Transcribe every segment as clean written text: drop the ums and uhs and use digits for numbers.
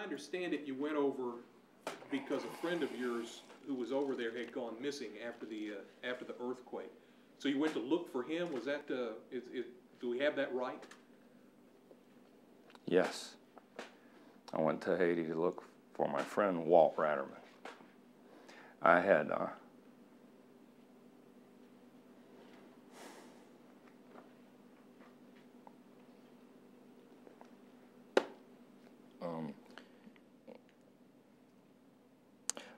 I understand it, you went over because a friend of yours who was over there had gone missing after the earthquake. So you went to look for him. Was that do we have that right? Yes. I went to Haiti to look for my friend Walt Ratterman. I had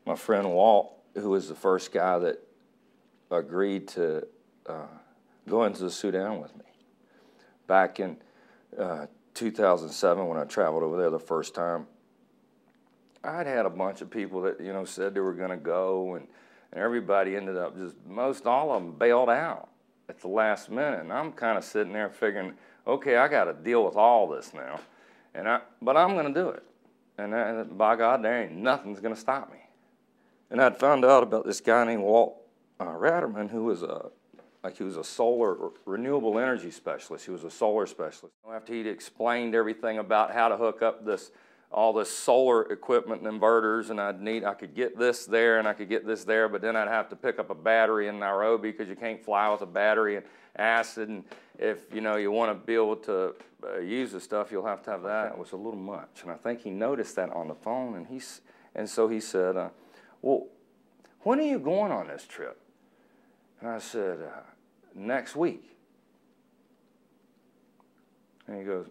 my friend Walt, who was the first guy that agreed to go into the Sudan with me. Back in 2007, when I traveled over there the first time, I'd had a bunch of people that, you know, said they were going to go, and everybody ended up just, most all of them bailed out at the last minute. And I'm kind of sitting there figuring, okay, I got to deal with all this now, but I'm going to do it. And by God, there ain't nothing's going to stop me. And I'd found out about this guy named Walt Ratterman, who was he was a solar, renewable energy specialist. He was a solar specialist. After he'd explained everything about how to hook up all this solar equipment and inverters, and I could get this there and I could get this there, but then I'd have to pick up a battery in Nairobi because you can't fly with a battery and acid, and if you want to be able to use the stuff, you'll have to have that. It was a little much, and I think he noticed that on the phone, and so he said, well, when are you going on this trip? And I said, next week. And he goes,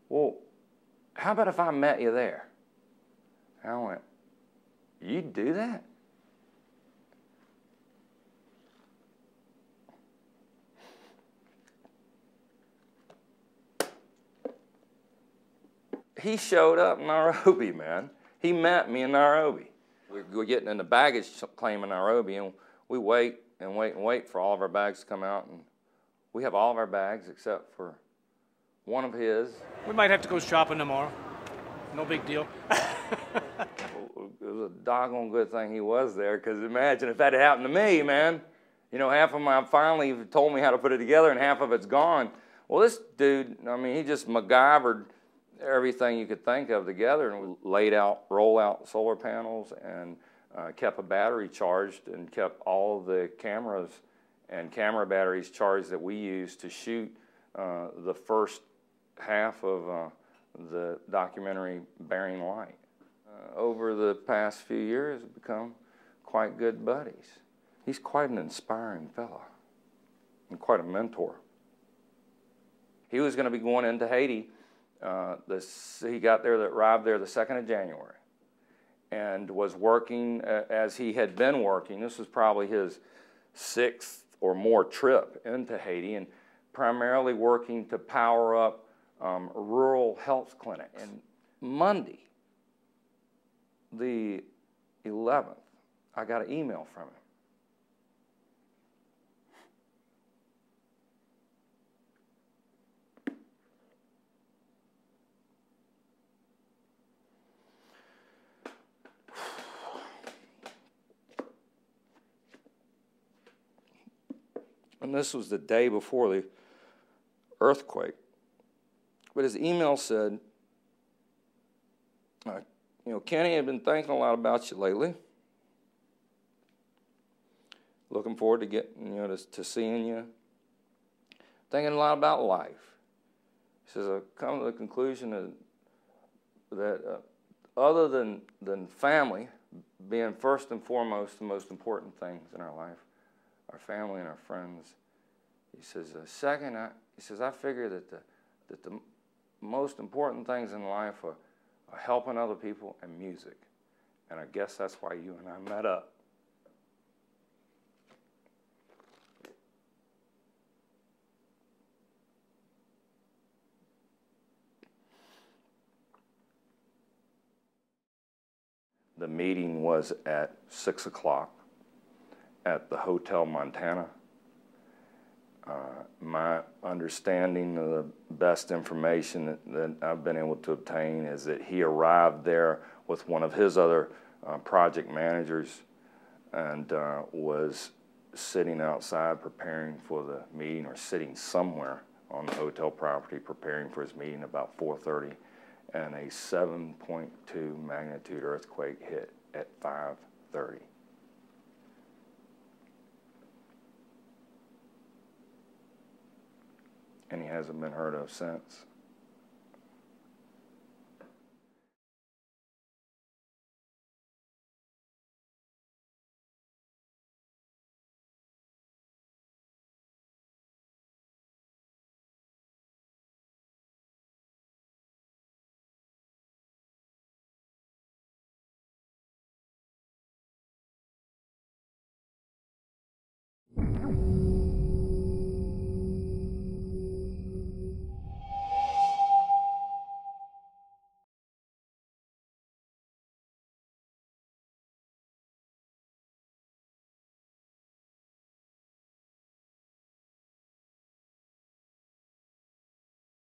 well, how about if I met you there? And I went, you'd do that? He showed up in Nairobi, man. He met me in Nairobi. We're getting in the baggage claim in Nairobi, and we wait and wait and wait for all of our bags to come out, and we have all of our bags except for one of his. We might have to go shopping tomorrow. No big deal. It was a doggone good thing he was there, because imagine if that had happened to me, man. You know, half of my finally told me how to put it together, and half of it's gone. Well, this dude, I mean, he just MacGyvered everything you could think of together, and we laid out, roll out solar panels, and kept a battery charged, and kept all of the cameras and camera batteries charged that we used to shoot the first half of the documentary Bearing Light. Over the past few years, we've become quite good buddies. He's quite an inspiring fella and quite a mentor. He was going to be going into Haiti. He arrived there the 2nd of January and was working as he had been working. This was probably his 6th or more trip into Haiti, and primarily working to power up rural health clinics. And Monday, the 11th, I got an email from him. And this was the day before the earthquake. But his email said, Kenny, I've been thinking a lot about you lately. Looking forward to getting, to seeing you. Thinking a lot about life. He says, I've come to the conclusion that other than family being first and foremost the most important things in our life, our family and our friends. He says, second, I figure that the most important things in life are helping other people and music. And I guess that's why you and I met up. The meeting was at 6 o'clock at the Hotel Montana. My understanding of the best information that I've been able to obtain is that he arrived there with one of his other project managers and was sitting outside preparing for the meeting, or sitting somewhere on the hotel property preparing for his meeting about 4:30. and a 7.2 magnitude earthquake hit at 5:30. And he hasn't been heard of since.